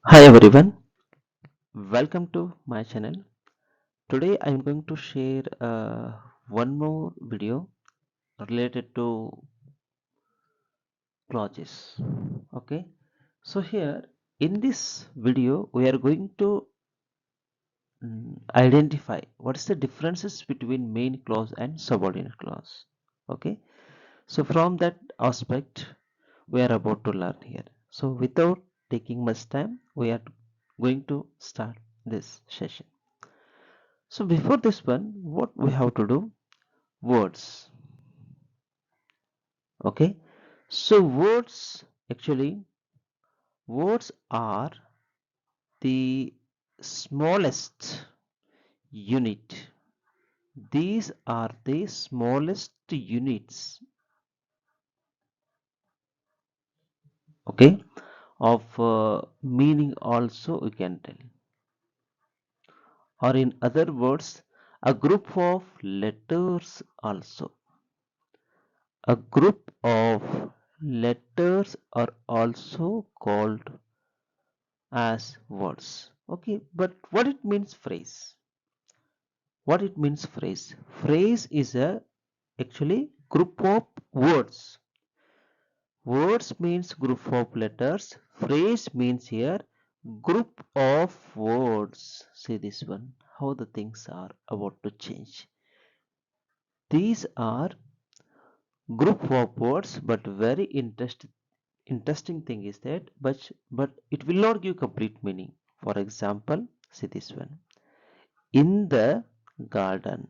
Hi everyone, welcome to my channel. Today I am going to share one more video related to clauses. Okay, so here in this video we are going to identify what is the differences between main clause and subordinate clause. Okay, so from that aspect we are about to learn here. So without taking much time, we are going to start this session. So before this one, what we have to do? Words. Okay. So words actually words are the smallest unit. These are the smallest units. Okay. Of meaning also we can tell. Or in other words, a group of letters also. A group of letters are also called as words. Okay, but what it means phrase? What it means phrase? Phrase is a actually group of words. Words means group of letters. Phrase means here group of words. See this one, how the things are about to change. These are group of words, but very interesting thing is that but it will not give complete meaning. For example, see this one, in the garden.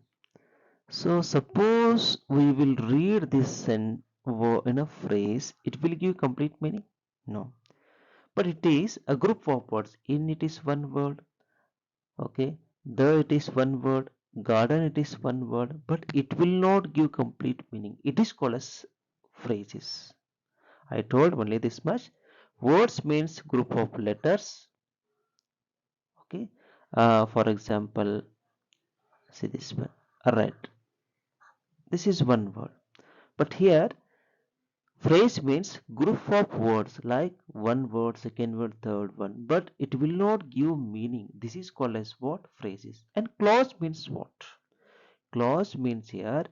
So suppose we will read this in a phrase, it will give complete meaning? No. But it is a group of words. In it is one word, okay. The it is one word, garden it is one word, but it will not give complete meaning. It is called as phrases. I told only this much. Words means group of letters, okay. For example, see this one, red. This is one word. But here phrase means group of words like one word, second word, third one, but it will not give meaning. This is called as what? Phrases. And clause means what? Clause means here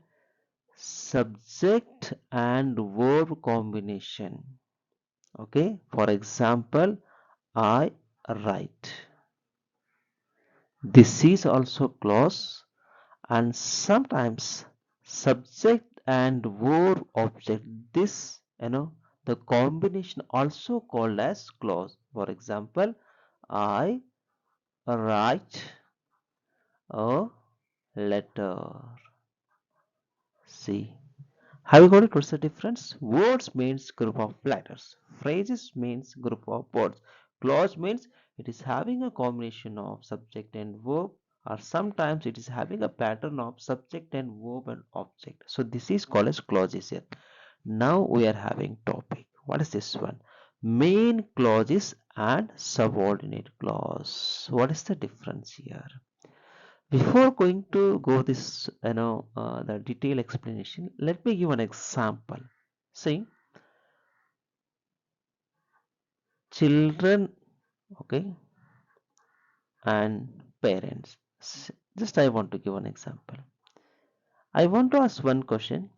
subject and verb combination. Okay, for example, I write. This is also clause, and sometimes subject and verb object, this the combination also called as clause. For example, I write a letter. See, have you got it? What's the difference? Words means group of letters, phrases means group of words, clause means it is having a combination of subject and verb, or sometimes it is having a pattern of subject and verb and object. So this is called as clauses here. Now we are having topic. What is this one? Main clauses and subordinate clause. What is the difference here? Before going to go this, the detailed explanation, let me give an example. See, children, okay, and parents. Just I want to give an example. I want to ask one question.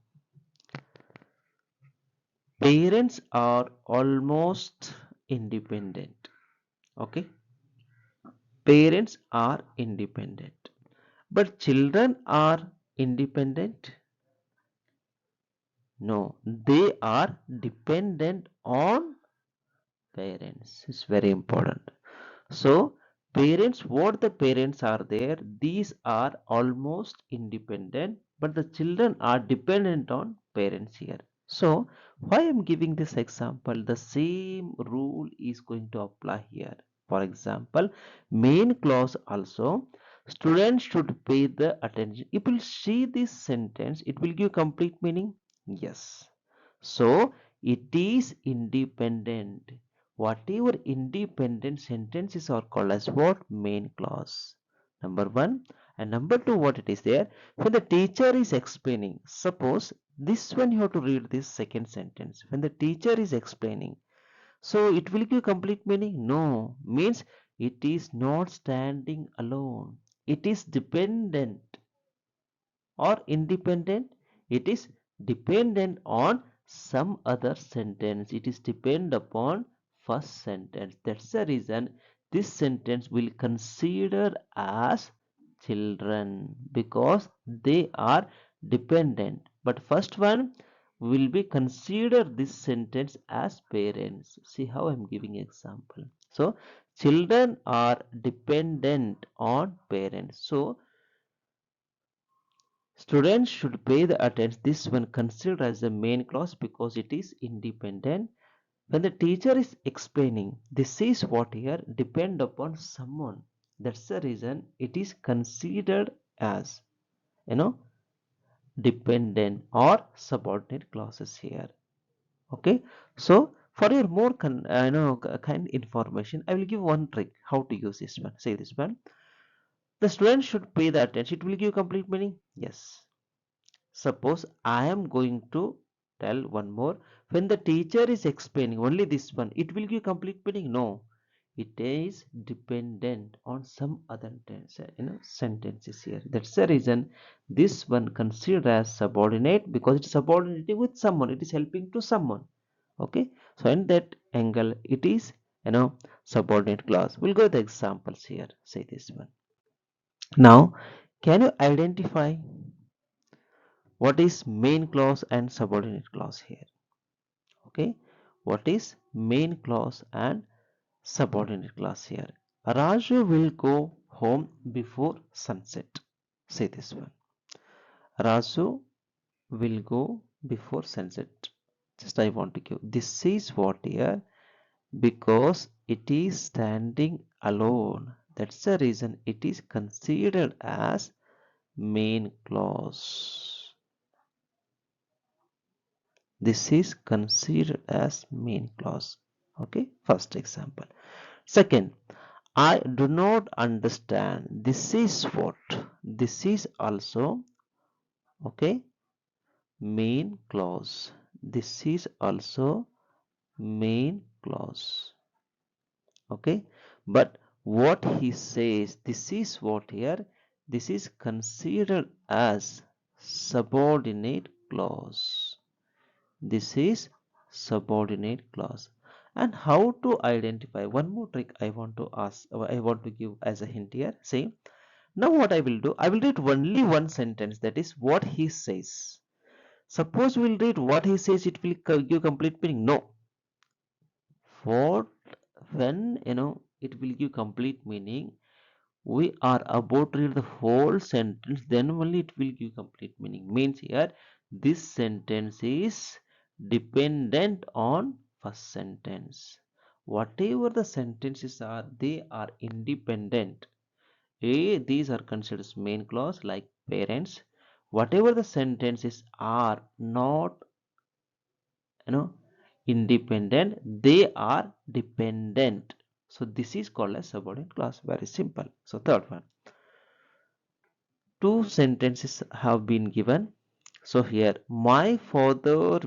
Parents are almost independent. Okay, parents are independent, but children are independent. No, they are dependent on parents. It's very important. So parents, what the parents are there, these are almost independent, but the children are dependent on parents here. So why I'm giving this example, the same rule is going to apply here. For example, main clause also, students should pay the attention. If you see this sentence, it will give complete meaning. Yes. So it is independent. Whatever independent sentences are called as what? Main clause. Number one. And number two, what it is there? When the teacher is explaining, suppose this one you have to read this second sentence. When the teacher is explaining, So it will give complete meaning? No. Means it is not standing alone. It is dependent or independent. It is dependent on some other sentence. It is depend upon first sentence. That's the reason this sentence will consider as children because they are dependent. But first one will be consider this sentence as parents. See how I'm giving example. So children are dependent on parents. So students should pay the attention. This one considered as the main clause because it is independent. When the teacher is explaining, this is what here depend upon someone. That's the reason it is considered as you know dependent or subordinate clauses here. Okay. So for your more kind information, I will give one trick how to use this one. Say this one. The student should pay the attention. It will give complete meaning. Yes. Suppose I am going to tell one more. When the teacher is explaining only this one, it will give complete meaning. No, it is dependent on some other sentences here. That's the reason this one considered as subordinate because it's subordinating with someone. It is helping to someone. Okay, so in that angle, it is subordinate clause. We'll go with the examples here. Say this one. Now, can you identify what is main clause and subordinate clause here? Okay, what is main clause and subordinate clause here? Raju will go home before sunset. Say this one. Raju will go before sunset. Just I want to give this is what here because it is standing alone. That's the reason it is considered as main clause. This is considered as main clause. Okay, first example. Second, I do not understand. This is what? This is also okay main clause. This is also main clause. Okay, but what he says, this is what here? This is considered as subordinate clause. This is subordinate clause. And how to identify? One more trick I want to ask, I want to give as a hint here. Say, now what I will do, I will read only one sentence, that is what he says. Suppose we will read what he says, it will give complete meaning. No. What when it will give complete meaning, we are about to read the whole sentence, then only it will give complete meaning. Means here this sentence is dependent on first sentence. Whatever the sentences are, they are independent. These are considered as main clause like parents. Whatever the sentences are not you know independent, they are dependent. So this is called as subordinate clause. Very simple. So third one, two sentences have been given. So here my father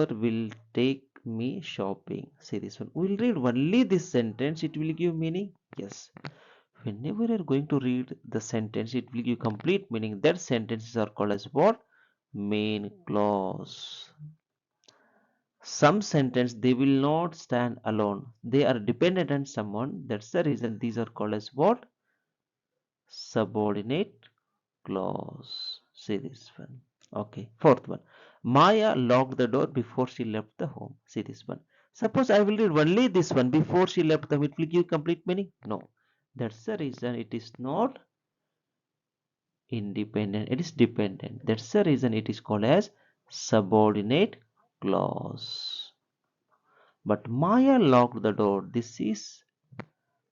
will take me shopping. See this one, we'll read only this sentence, it will give meaning. Yes, whenever you're going to read the sentence, it will give complete meaning. That sentences are called as what? Main clause. Some sentence they will not stand alone, they are dependent on someone. That's the reason these are called as what? Subordinate clause. See this one. Okay, fourth one. Maya locked the door before she left the home. See this one. Suppose I will read only this one, before she left the home, it will give complete meaning. No, that's the reason it is not independent, it is dependent. That's the reason it is called as subordinate clause. But Maya locked the door, this is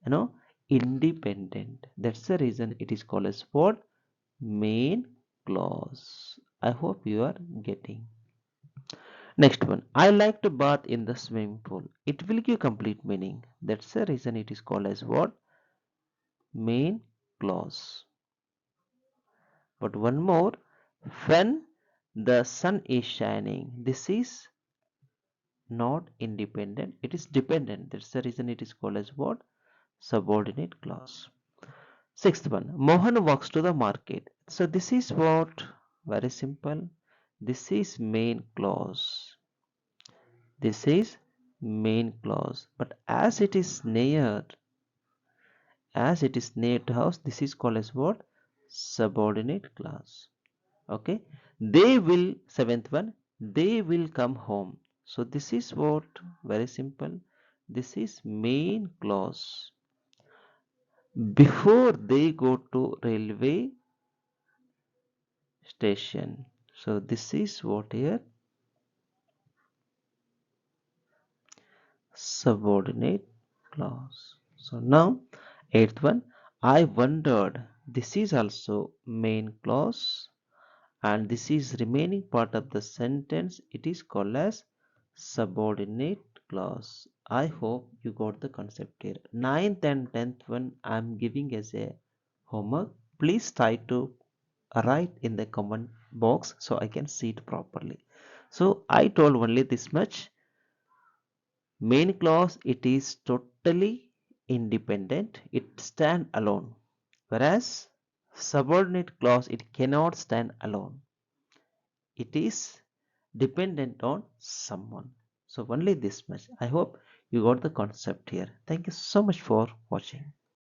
you know independent. That's the reason it is called as what? Main clause. I hope you are getting. Next one, I like to bath in the swimming pool. It will give complete meaning. That's the reason it is called as what? Main clause. But one more, when the sun is shining, this is not independent, it is dependent. That's the reason it is called as what? Subordinate clause. Sixth one, Mohan walks to the market. So this is what? Very simple. This is main clause. This is main clause. But as it is near to house, this is called as what? Subordinate clause. Okay. They will, seventh one, they will come home. So this is what? Very simple. This is main clause. Before they go to railway station. So this is what here? Subordinate clause. So now, eighth one, I wondered. This is also main clause, and this is remaining part of the sentence. It is called as subordinate clause. I hope you got the concept here. Ninth and tenth one I am giving as a homework. Please try to write in the comment box so I can see it properly. So I told only this much. Main clause, it is totally independent, it stand alone, whereas subordinate clause, it cannot stand alone, it is dependent on someone. So only this much. I hope you got the concept here. Thank you so much for watching.